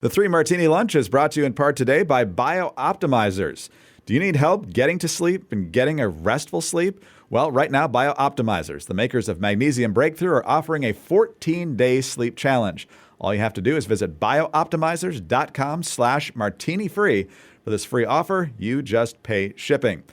The 3 Martini Lunch is brought to you in part today by Bio-Optimizers. Do you need help getting to sleep and getting a restful sleep? Well, right now, Bio-Optimizers, the makers of Magnesium Breakthrough, are offering a 14-day sleep challenge. All you have to do is visit biooptimizers.com/martini-free. For this free offer, you just pay shipping.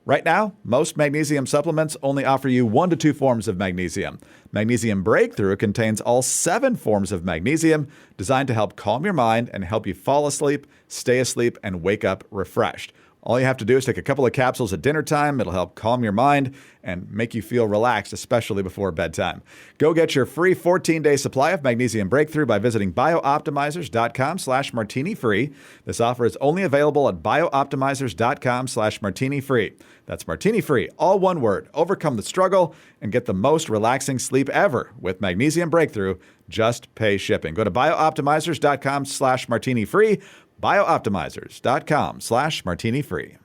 Right now, most magnesium supplements only offer you 1 to 2 forms of magnesium. Magnesium Breakthrough contains all 7 forms of magnesium, designed to help calm your mind and help you fall asleep, stay asleep, and wake up refreshed. All you have to do is take a couple of capsules at dinner time. It'll help calm your mind and make you feel relaxed, especially before bedtime. Go get your free 14-day supply of Magnesium Breakthrough by visiting biooptimizers.com/martini-free. This offer is only available at biooptimizers.com/martini-free. That's martini-free, all one word. Overcome the struggle and get the most relaxing sleep ever with Magnesium Breakthrough. Just pay shipping. Go to biooptimizers.com/martini-free. biooptimizers.com/martini-free.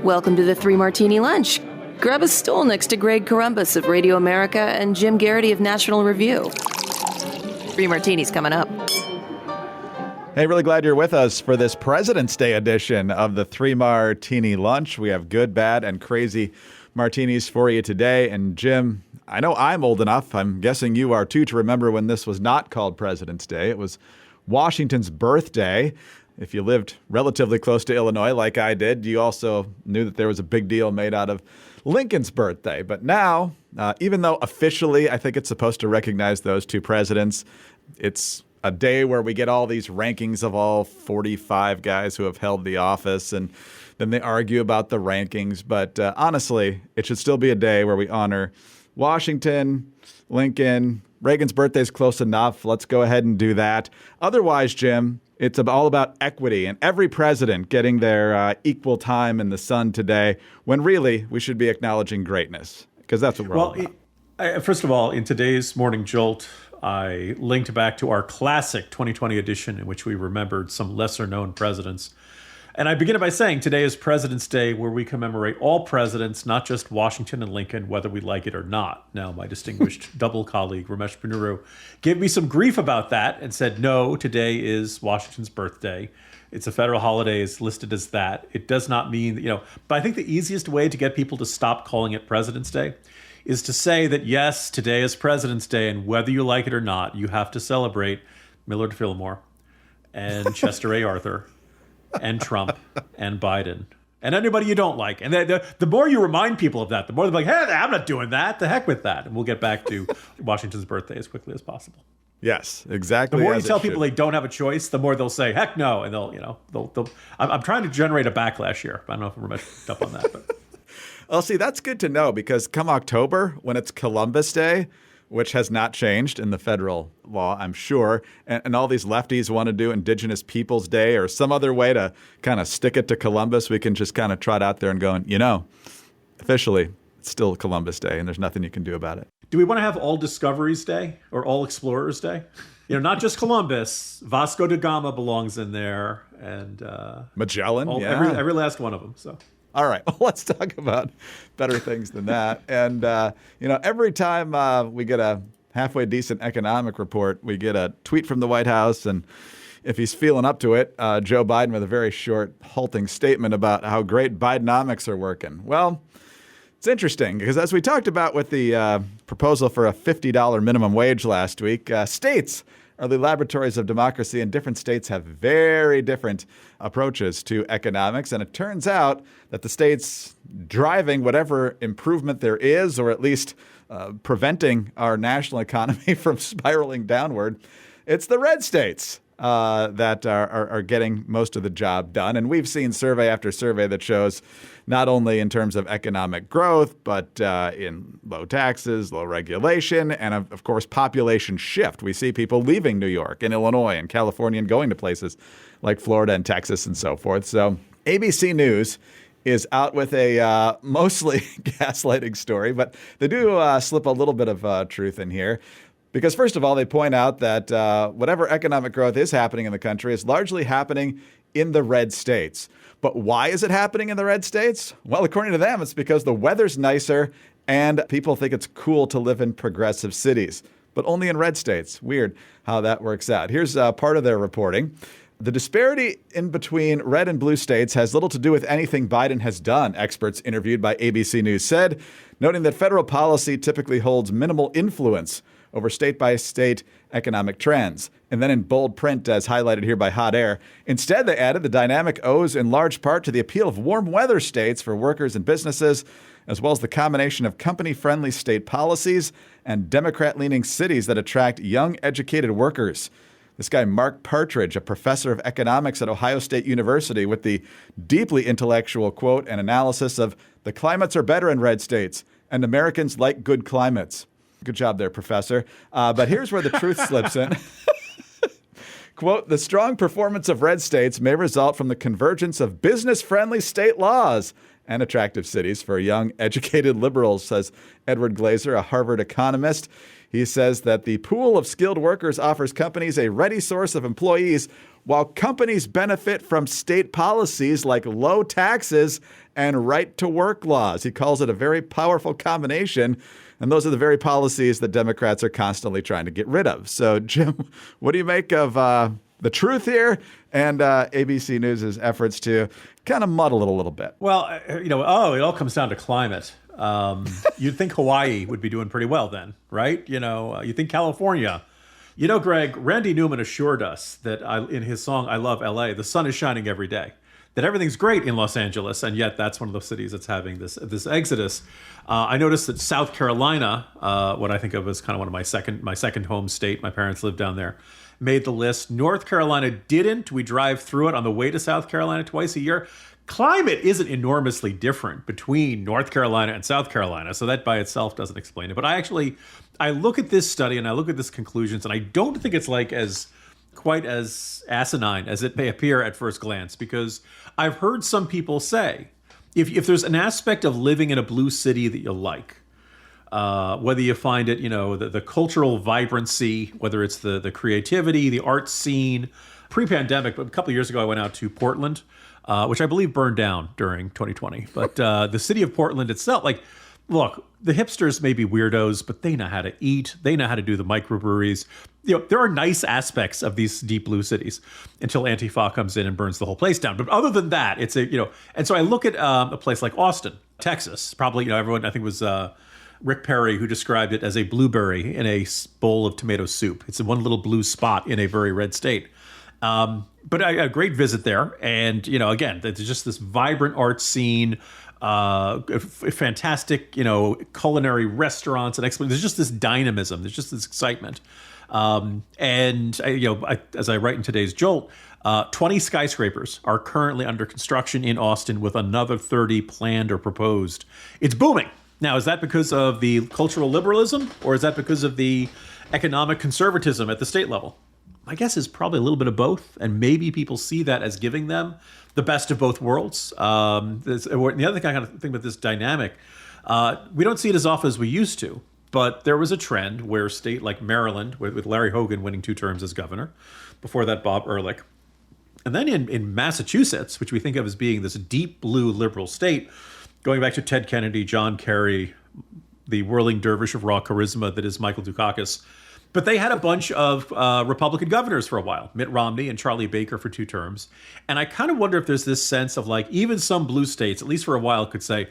Welcome to the 3 Martini Lunch. Grab a stool next to Greg Corombos of Radio America and Jim Garrity of National Review. 3 Martinis coming up. Hey, really glad you're with us for this President's Day edition of the 3 Martini Lunch. We have good, bad, and crazy martinis for you today. And Jim, I know I'm old enough, I'm guessing you are too, to remember when this was not called President's Day. It was Washington's birthday. If you lived relatively close to Illinois like I did, you also knew that there was a big deal made out of Lincoln's birthday. But now, even though officially I think it's supposed to recognize those 2 presidents, it's a day where we get all these rankings of all 45 guys who have held the office, and then they argue about the rankings. But honestly, it should still be a day where we honor Washington, Lincoln. Reagan's birthday is close enough. Let's go ahead and do that. Otherwise, Jim, it's all about equity and every president getting their equal time in the sun today, when really we should be acknowledging greatness, because that's what we're all about. First of all, in today's Morning Jolt, I linked back to our classic 2020 edition in which we remembered some lesser-known presidents. And I begin it by saying today is President's Day, where we commemorate all presidents, not just Washington and Lincoln, whether we like it or not. Now, my distinguished double colleague, Ramesh Ponnuru, gave me some grief about that and said, no, today is Washington's birthday. It's a federal holiday, it's listed as that. It does not mean, but I think the easiest way to get people to stop calling it President's Day is to say that, yes, today is President's Day, and whether you like it or not, you have to celebrate Millard Fillmore and Chester A. Arthur and Trump and Biden and anybody you don't like. And the more you remind people of that, the more they're like, hey, I'm not doing that. The heck with that. And we'll get back to Washington's birthday as quickly as possible. Yes, exactly. The more you tell people they don't have a choice, the more they'll say, heck no. And they'll I'm trying to generate a backlash here. I don't know if we're picked up on that, but. Well, see, that's good to know, because come October, when it's Columbus Day, which has not changed in the federal law, I'm sure, and all these lefties want to do Indigenous Peoples Day or some other way to kind of stick it to Columbus, we can just kind of trot out there and go, officially, it's still Columbus Day, and there's nothing you can do about it. Do we want to have All Discoveries Day or All Explorers Day? Not just Columbus. Vasco da Gama belongs in there, and Magellan, every last one of them. So. All right, well, let's talk about better things than that. And, every time we get a halfway decent economic report, we get a tweet from the White House. And if he's feeling up to it, Joe Biden with a very short, halting statement about how great Bidenomics are working. Well, it's interesting, because as we talked about with the proposal for a $50 minimum wage last week, states are the laboratories of democracy, and different states have very different approaches to economics. And it turns out that the states driving whatever improvement there is, or at least preventing our national economy from spiraling downward, it's the red states that are getting most of the job done. And we've seen survey after survey that shows not only in terms of economic growth, but in low taxes, low regulation, and of course, population shift. We see people leaving New York and Illinois and California and going to places like Florida and Texas and so forth. So ABC News is out with a mostly gaslighting story, but they do slip a little bit of truth in here. Because first of all, they point out that whatever economic growth is happening in the country is largely happening in the red states. But why is it happening in the red states? Well, according to them, it's because the weather's nicer and people think it's cool to live in progressive cities. but only in red states. Weird how that works out. Here's part of their reporting. The disparity in between red and blue states has little to do with anything Biden has done, experts interviewed by ABC News said, noting that federal policy typically holds minimal influence over state-by-state economic trends. And then in bold print, as highlighted here by Hot Air, instead they added the dynamic owes in large part to the appeal of warm weather states for workers and businesses, as well as the combination of company-friendly state policies and Democrat-leaning cities that attract young, educated workers. This guy, Mark Partridge, a professor of economics at Ohio State University, with the deeply intellectual quote and analysis of the climates are better in red states and Americans like good climates. Good job there, Professor. But here's where the truth slips in. Quote, the strong performance of red states may result from the convergence of business-friendly state laws and attractive cities for young, educated liberals, says Edward Glazer, a Harvard economist. He says that the pool of skilled workers offers companies a ready source of employees, while companies benefit from state policies like low taxes and right-to-work laws. He calls it a very powerful combination, and those are the very policies that Democrats are constantly trying to get rid of. So, Jim, what do you make of the truth here and ABC News' efforts to kind of muddle it a little bit? Well, it all comes down to climate. You'd think Hawaii would be doing pretty well then, right? You think California. Greg, Randy Newman assured us that in his song, I Love L.A., the sun is shining every day, that everything's great in Los Angeles, and yet that's one of the cities that's having this exodus. I noticed that South Carolina, what I think of as kind of one of my second home state, my parents lived down there, made the list. North Carolina didn't. We drive through it on the way to South Carolina twice a year. Climate isn't enormously different between North Carolina and South Carolina, so that by itself doesn't explain it. But I look at this study and I look at this conclusions, and I don't think it's quite as asinine as it may appear at first glance, because I've heard some people say, if there's an aspect of living in a blue city that you like, whether you find it, the cultural vibrancy, whether it's the creativity, the art scene, pre-pandemic, but a couple of years ago I went out to Portland, which I believe burned down during 2020. But the city of Portland itself, look, the hipsters may be weirdos, but they know how to eat. They know how to do the microbreweries. There are nice aspects of these deep blue cities until Antifa comes in and burns the whole place down. But other than that, it's and so I look at a place like Austin, Texas. Probably, everyone, I think it was Rick Perry who described it as a blueberry in a bowl of tomato soup. It's one little blue spot in a very red state. But I had a great visit there. And, again, there's just this vibrant art scene, fantastic, culinary restaurants and there's just this dynamism. There's just this excitement. As I write in today's Jolt, 20 skyscrapers are currently under construction in Austin with another 30 planned or proposed. It's booming. Now, is that because of the cultural liberalism, or is that because of the economic conservatism at the state level? My guess is probably a little bit of both, and maybe people see that as giving them the best of both worlds. The other kind of thing about this dynamic, we don't see it as often as we used to, but there was a trend where a state like Maryland, with Larry Hogan winning 2 terms as governor, before that Bob Ehrlich, and then in Massachusetts, which we think of as being this deep blue liberal state, going back to Ted Kennedy, John Kerry, the whirling dervish of raw charisma that is Michael Dukakis. But they had a bunch of Republican governors for a while, Mitt Romney and Charlie Baker for 2 terms. And I kind of wonder if there's this sense of even some blue states, at least for a while, could say,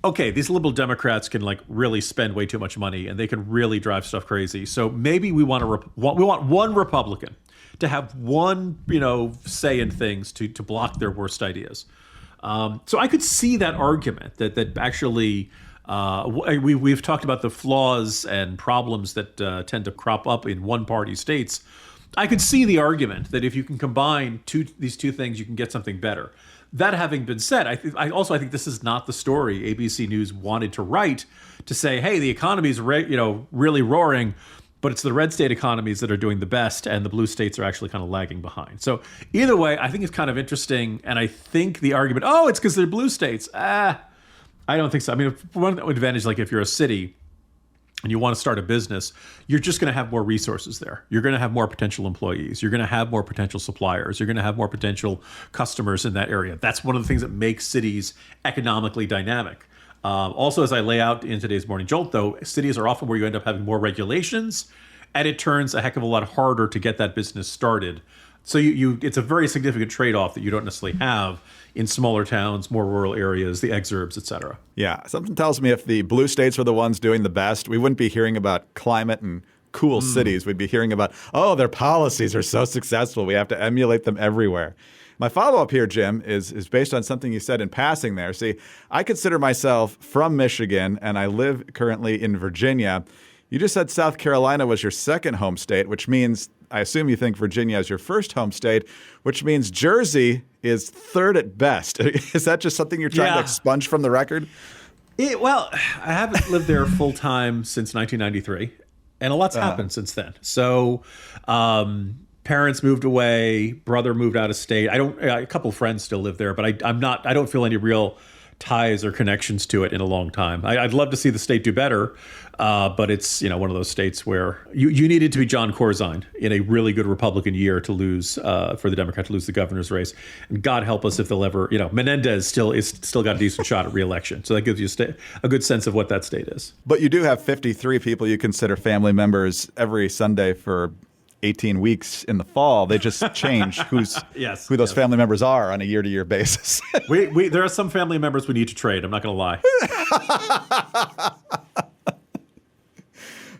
okay, these liberal Democrats can really spend way too much money and they can really drive stuff crazy. So maybe we want one Republican to have one, say in things to block their worst ideas. So I could see that argument that actually we've talked about the flaws and problems that tend to crop up in one-party states. I could see the argument that if you can combine these two things, you can get something better. That having been said, I also think this is not the story ABC News wanted to write, to say, hey, the economy is really roaring, but it's the red state economies that are doing the best, and the blue states are actually kind of lagging behind. So either way, I think it's kind of interesting, and I think the argument, it's because they're blue states. I don't think so. I mean, one advantage, if you're a city and you want to start a business, you're just going to have more resources there. You're going to have more potential employees. You're going to have more potential suppliers. You're going to have more potential customers in that area. That's one of the things that makes cities economically dynamic. Also, as I lay out in today's Morning Jolt, though, cities are often where you end up having more regulations, and it turns a heck of a lot harder to get that business started. So it's a very significant trade-off that you don't necessarily have in smaller towns, more rural areas, the exurbs, et cetera. Yeah, something tells me if the blue states were the ones doing the best, we wouldn't be hearing about climate and cool cities. We'd be hearing about, oh, their policies are so successful, we have to emulate them everywhere. My follow-up here, Jim, is based on something you said in passing there. See, I consider myself from Michigan, and I live currently in Virginia. You just said South Carolina was your second home state, which means I assume you think Virginia is your first home state, which means Jersey is third at best. Is that just something you're trying to expunge from the record? Well, I haven't lived there full-time since 1993, and a lot's happened since then. So parents moved away, brother moved out of state. A couple of friends still live there, but I don't feel any real ties or connections to it in a long time. I'd love to see the state do better, but it's one of those states where you needed to be John Corzine in a really good Republican year to lose for the Democrat to lose the governor's race. And God help us if they'll ever Menendez still got a decent shot at re-election. So that gives you a good sense of what that state is. But you do have 53 people you consider family members every Sunday for 18 weeks in the fall. They just change who those family members are on a year-to-year basis. There are some family members we need to trade. I'm not going to lie.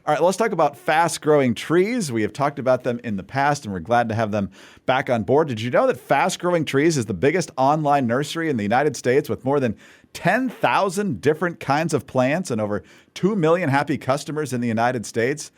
All right, let's talk about fast-growing trees. We have talked about them in the past, and we're glad to have them back on board. Did you know that Fast Growing Trees is the biggest online nursery in the United States with more than 10,000 different kinds of plants and over 2 million happy customers in the United States?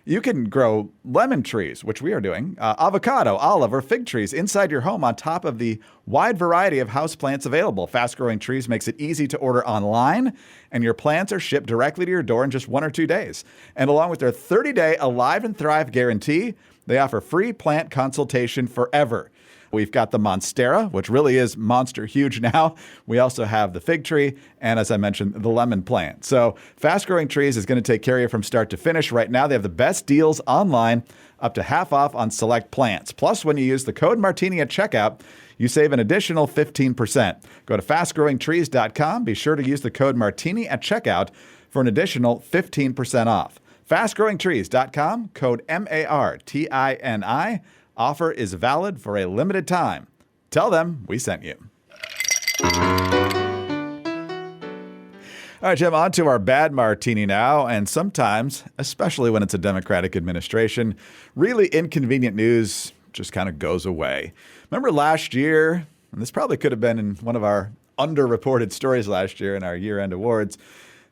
You can grow lemon trees, which we are doing, avocado, olive, or fig trees inside your home on top of the wide variety of houseplants available. Fast Growing Trees makes it easy to order online, and your plants are shipped directly to your door in just 1 or 2 days. And along with their 30-day Alive and Thrive guarantee, they offer free plant consultation forever. We've got the Monstera, which really is monster huge now. We also have the fig tree, and as I mentioned, the lemon plant. So Fast Growing Trees is going to take care of you from start to finish. Right now, they have the best deals online, up to half off on select plants. Plus, when you use the code Martini at checkout, you save an additional 15%. Go to fastgrowingtrees.com. Be sure to use the code Martini at checkout for an additional 15% off. Fastgrowingtrees.com, code MARTINI. Offer is valid for a limited time. Tell them we sent you. All right, Jim, on to our bad martini now. And sometimes, especially when it's a Democratic administration, really inconvenient news just kind of goes away. Remember last year, and this probably could have been in one of our underreported stories last year in our year-end awards,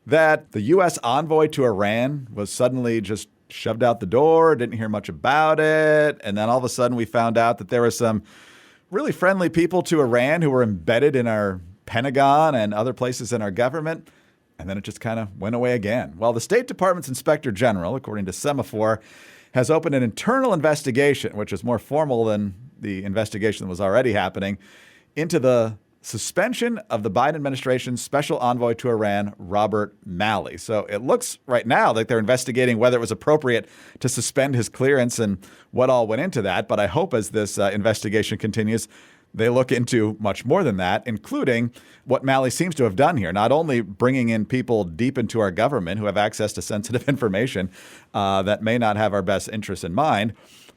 that the U.S. envoy to Iran was suddenly just shoved out the door, didn't hear much about it. And then all of a sudden we found out that there were some really friendly people to Iran who were embedded in our Pentagon and other places in our government. And then it just kind of went away again. Well, the State Department's Inspector General, according to Semafor, has opened an internal investigation, which is more formal than the investigation that was already happening, into the suspension of the Biden administration's special envoy to Iran, Robert Malley. So it looks right now like they're investigating whether it was appropriate to suspend his clearance and what all went into that. But I hope as this investigation continues, they look into much more than that, including what Malley seems to have done here, not only bringing in people deep into our government who have access to sensitive information that may not have our best interests in mind,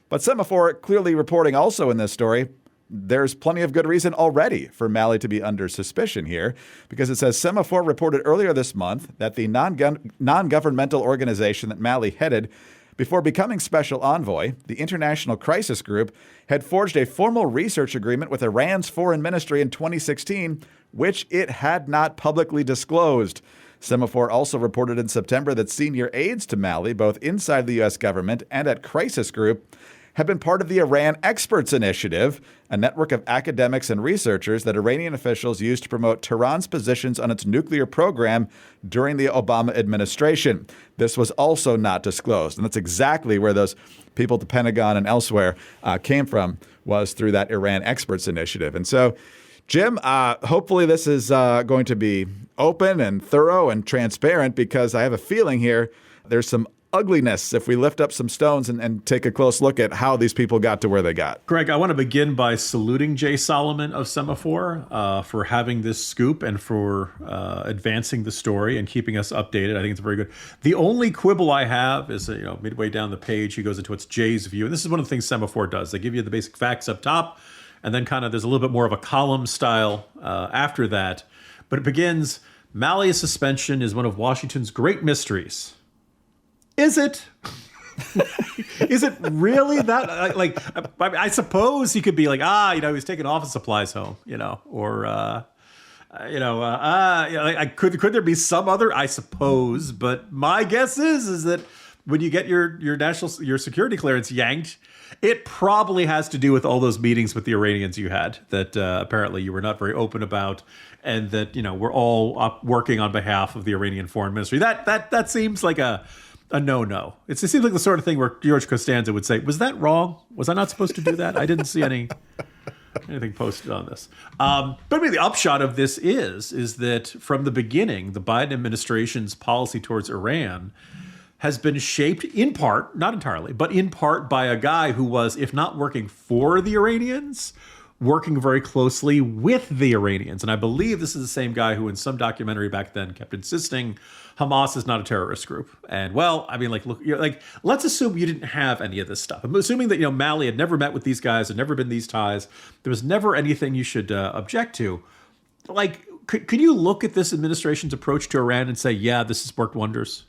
but Semafor clearly reporting also in this story there's plenty of good reason already for Malley to be under suspicion here, because it says Semafor reported earlier this month that the non-governmental organization that Malley headed before becoming special envoy, the International Crisis Group, had forged a formal research agreement with Iran's foreign ministry in 2016, which it had not publicly disclosed. Semafor also reported in September that senior aides to Malley, both inside the U.S. government and at Crisis Group, have been part of the Iran Experts Initiative, a network of academics and researchers that Iranian officials used to promote Tehran's positions on its nuclear program during the Obama administration. This was also not disclosed, and that's exactly where those people at the Pentagon and elsewhere came from, was through that Iran Experts Initiative. And so, Jim, hopefully this is going to be open and thorough and transparent, because I have a feeling here there's some ugliness if we lift up some stones and take a close look at how these people got to where they got. Greg, I want to begin by saluting Jay Solomon of Semafor for having this scoop and for advancing the story and keeping us updated. I think it's very good. The only quibble I have is, midway down the page, he goes into what's Jay's view. And this is one of the things Semafor does. They give you the basic facts up top, and then kind of there's a little bit more of a column style after that. But it begins, Malley's suspension is one of Washington's great mysteries. Is it? Is it really that? I suppose he could be like, he's taking office supplies home, or, could there be some other? I suppose, but my guess is that when you get your security clearance yanked, it probably has to do with all those meetings with the Iranians you had that apparently you were not very open about, and that we're all working on behalf of the Iranian Foreign Ministry. That seems like a no-no. It seems like the sort of thing where George Costanza would say, was that wrong? Was I not supposed to do that? I didn't see anything posted on this. But maybe the upshot of this is that from the beginning, the Biden administration's policy towards Iran has been shaped in part, not entirely, but in part by a guy who was, if not working for the Iranians, working very closely with the Iranians. And I believe this is the same guy who in some documentary back then kept insisting Hamas is not a terrorist group. And let's assume you didn't have any of this stuff. I'm assuming that, Malley had never met with these guys, had never been these ties. There was never anything you should object to. Could you look at this administration's approach to Iran and say, yeah, this has worked wonders?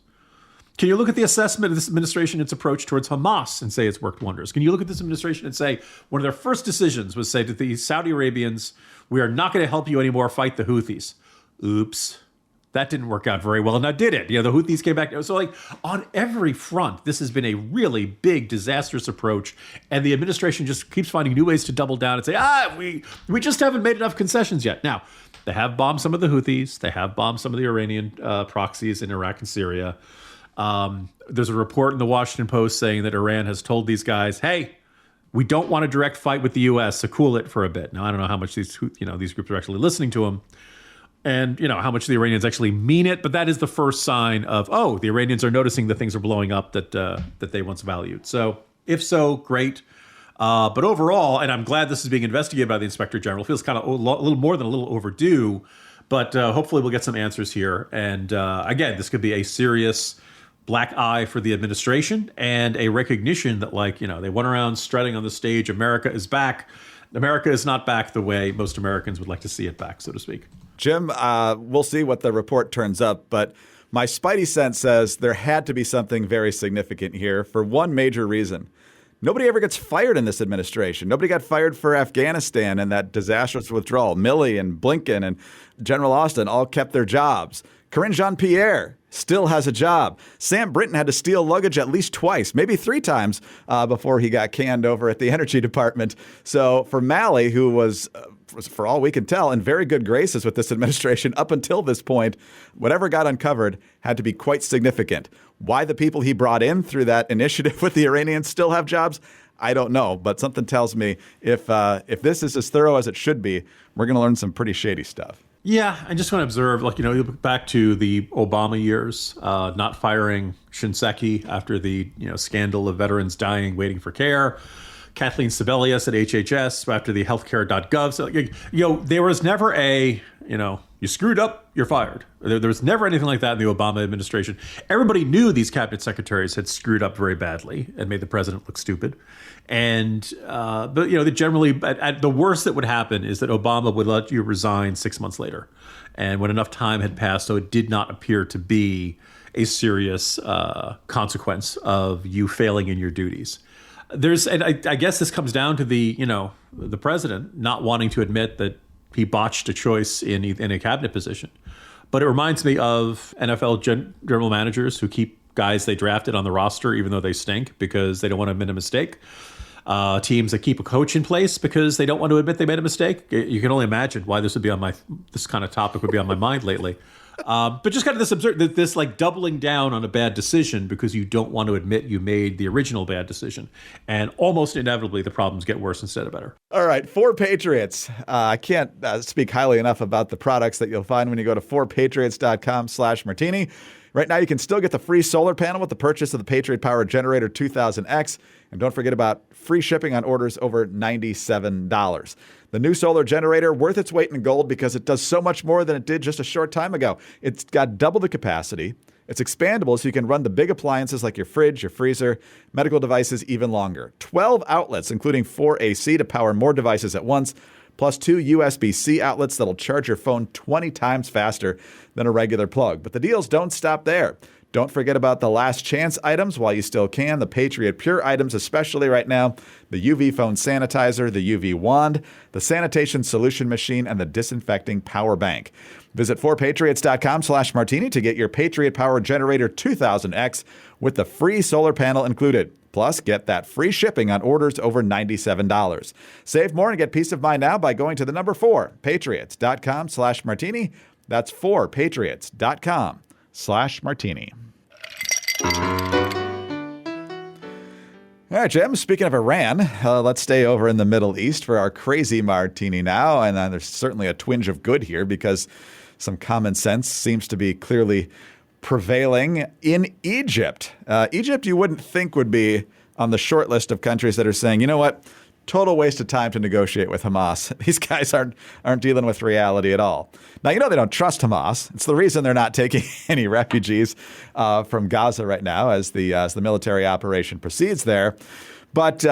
Can you look at the assessment of this administration, its approach towards Hamas, and say it's worked wonders? Can you look at this administration and say one of their first decisions was say to the Saudi Arabians, we are not going to help you anymore fight the Houthis? Oops. That didn't work out very well. Now, did it? The Houthis came back. So, on every front, this has been a really big, disastrous approach. And the administration just keeps finding new ways to double down and say, we just haven't made enough concessions yet. Now, they have bombed some of the Houthis. They have bombed some of the Iranian proxies in Iraq and Syria. There's a report in the Washington Post saying that Iran has told these guys, hey, we don't want a direct fight with the U.S., so cool it for a bit. Now, I don't know how much these groups are actually listening to them, and how much the Iranians actually mean it, but that is the first sign of, the Iranians are noticing that things are blowing up that they once valued. So if so, great. But overall, and I'm glad this is being investigated by the Inspector General, feels kind of a little more than a little overdue, but hopefully we'll get some answers here. And again, this could be a serious black eye for the administration and a recognition that, they went around strutting on the stage, America is back. America is not back the way most Americans would like to see it back, so to speak. Jim, we'll see what the report turns up, but my spidey sense says there had to be something very significant here for one major reason. Nobody ever gets fired in this administration. Nobody got fired for Afghanistan and that disastrous withdrawal. Milley and Blinken and General Austin all kept their jobs. Karine Jean-Pierre still has a job. Sam Brinton had to steal luggage at least twice, maybe 3 times before he got canned over at the Energy Department. So for Malley, who was, for all we can tell, in very good graces with this administration up until this point, whatever got uncovered had to be quite significant. Why the people he brought in through that initiative with the Iranians still have jobs, I don't know. But something tells me if this is as thorough as it should be, we're going to learn some pretty shady stuff. Yeah, I just want to observe, you look back to the Obama years, not firing Shinseki after the scandal of veterans dying waiting for care, Kathleen Sebelius at HHS after the healthcare.gov. So, there was never you screwed up, you're fired. There was never anything like that in the Obama administration. Everybody knew these cabinet secretaries had screwed up very badly and made the president look stupid. And, but generally, at the worst that would happen is that Obama would let you resign 6 months later. And when enough time had passed, so it did not appear to be a serious consequence of you failing in your duties. And I guess this comes down to the president not wanting to admit that he botched a choice in a cabinet position. But it reminds me of NFL general managers who keep guys they drafted on the roster even though they stink because they don't want to admit a mistake. Teams that keep a coach in place because they don't want to admit they made a mistake. You can only imagine why this kind of topic would be on my mind lately. But just kind of this doubling down on a bad decision because you don't want to admit you made the original bad decision. And almost inevitably, the problems get worse instead of better. All right, 4Patriots. I can't speak highly enough about the products that you'll find when you go to 4patriots.com/martini. Right now, you can still get the free solar panel with the purchase of the Patriot Power Generator 2000X. And don't forget about free shipping on orders over $97. The new solar generator, worth its weight in gold because it does so much more than it did just a short time ago. It's got double the capacity. It's expandable so you can run the big appliances like your fridge, your freezer, medical devices even longer. 12 outlets, including 4 AC to power more devices at once, plus 2 USB-C outlets that'll charge your phone 20 times faster than a regular plug. But the deals don't stop there. Don't forget about the last chance items while you still can. The Patriot Pure items, especially right now. The UV phone sanitizer, the UV wand, the sanitation solution machine, and the disinfecting power bank. Visit 4patriots.com/martini to get your Patriot Power Generator 2000X with the free solar panel included. Plus, get that free shipping on orders over $97. Save more and get peace of mind now by going to the number 4patriots.com/martini. That's 4patriots.com/martini. All right, Jim, speaking of Iran, let's stay over in the Middle East for our crazy martini now. And there's certainly a twinge of good here because some common sense seems to be clearly prevailing in Egypt. Egypt, you wouldn't think would be on the short list of countries that are saying, you know what, total waste of time to negotiate with Hamas. These guys aren't dealing with reality at all. Now, you know they don't trust Hamas. It's the reason they're not taking any refugees from Gaza right now as the military operation proceeds there. But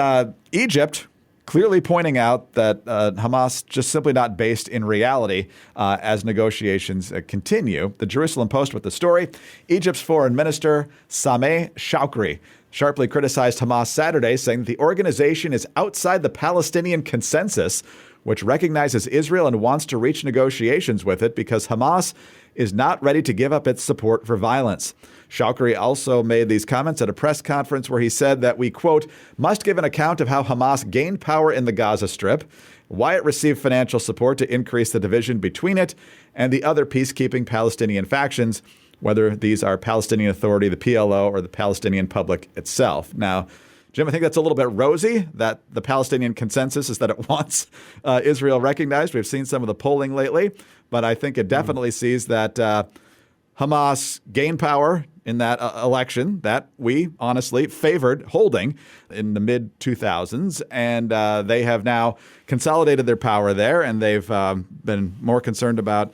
Egypt clearly pointing out that Hamas just simply not based in reality as negotiations continue. The Jerusalem Post with the story. Egypt's foreign minister, Sameh Shoukry, sharply criticized Hamas Saturday, saying that the organization is outside the Palestinian consensus, which recognizes Israel and wants to reach negotiations with it because Hamas is not ready to give up its support for violence. Shoukry also made these comments at a press conference where he said that we, quote, must give an account of how Hamas gained power in the Gaza Strip, why it received financial support to increase the division between it and the other peacekeeping Palestinian factions, whether these are Palestinian Authority, the PLO, or the Palestinian public itself. Now, Jim, I think that's a little bit rosy, that the Palestinian consensus is that it wants Israel recognized. We've seen some of the polling lately, but I think it definitely sees that Hamas gained power in that election that we honestly favored holding in the mid-2000s, and they have now consolidated their power there, and they've been more concerned about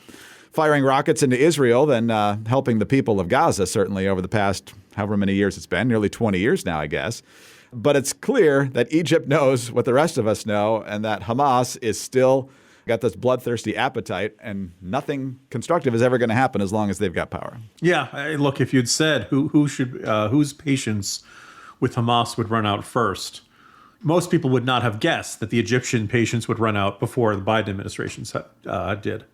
firing rockets into Israel than helping the people of Gaza, certainly over the past however many years it's been, nearly 20 years now, I guess. But it's clear that Egypt knows what the rest of us know, and that Hamas is still got this bloodthirsty appetite, and nothing constructive is ever going to happen as long as they've got power. Yeah, look, if you'd said whose patience with Hamas would run out first, most people would not have guessed that the Egyptian patience would run out before the Biden administration did.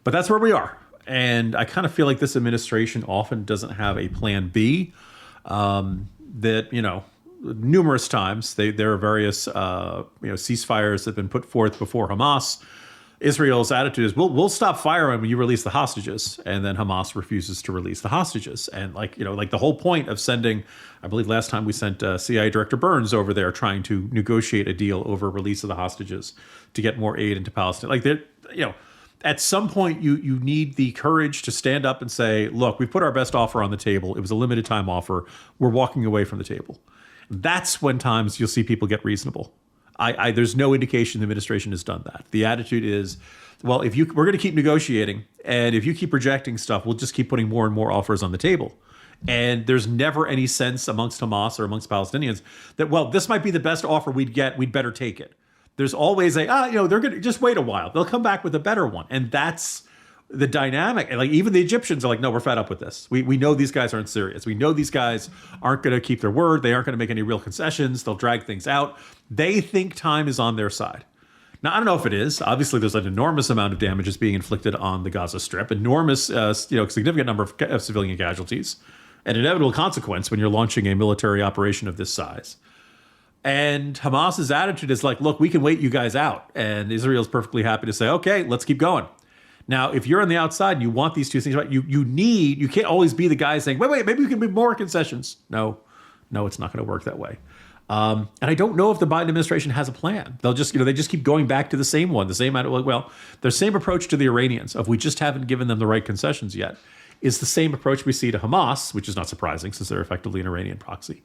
But that's where we are. And I kind of feel like this administration often doesn't have a plan B. That, numerous times there are various ceasefires that have been put forth before Hamas. Israel's attitude is we'll stop firing when you release the hostages, and then Hamas refuses to release the hostages. And like the whole point of sending, I believe last time we sent CIA Director Burns over there trying to negotiate a deal over release of the hostages to get more aid into Palestine. At some point, you need the courage to stand up and say, look, we put our best offer on the table. It was a limited time offer. We're walking away from the table. That's when times you'll see people get reasonable. There's no indication the administration has done that. The attitude is, well, we're going to keep negotiating, and if you keep rejecting stuff, we'll just keep putting more and more offers on the table. And there's never any sense amongst Hamas or amongst Palestinians that, well, this might be the best offer we'd get. We'd better take it. There's always they're going to just wait a while. They'll come back with a better one. And that's the dynamic. And even the Egyptians are like, no, we're fed up with this. We know these guys aren't serious. We know these guys aren't going to keep their word. They aren't going to make any real concessions. They'll drag things out. They think time is on their side. Now, I don't know if it is. Obviously, there's an enormous amount of damages being inflicted on the Gaza Strip, enormous, significant number of civilian casualties, an inevitable consequence when you're launching a military operation of this size. And Hamas's attitude is like, look, we can wait you guys out. And Israel's perfectly happy to say, okay, let's keep going. Now, if you're on the outside and you want these two things, right, you can't always be the guy saying, wait, maybe we can make more concessions. No, it's not going to work that way. And I don't know if the Biden administration has a plan. They'll just, they just keep going back to the same one, their same approach to the Iranians of we just haven't given them the right concessions yet. is the same approach we see to Hamas, which is not surprising since they're effectively an Iranian proxy.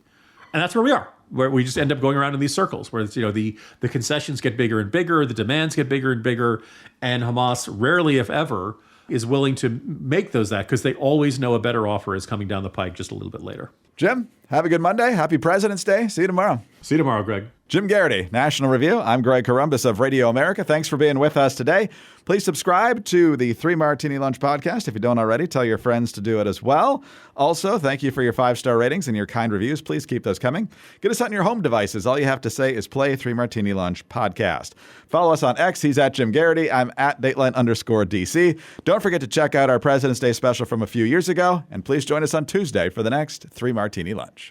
And that's where we are, where we just end up going around in these circles, where the concessions get bigger and bigger, the demands get bigger and bigger, and Hamas rarely, if ever, is willing to make that because they always know a better offer is coming down the pike just a little bit later. Jim, have a good Monday. Happy President's Day. See you tomorrow. See you tomorrow, Greg. Jim Garrity, National Review. I'm Greg Corombos of Radio America. Thanks for being with us today. Please subscribe to the 3 Martini Lunch podcast. If you don't already, tell your friends to do it as well. Also, thank you for your 5-star ratings and your kind reviews. Please keep those coming. Get us on your home devices. All you have to say is play 3 Martini Lunch podcast. Follow us on X. He's at Jim Garrity. I'm at Dateline_DC. Don't forget to check out our President's Day special from a few years ago. And please join us on Tuesday for the next 3 Martini Lunch.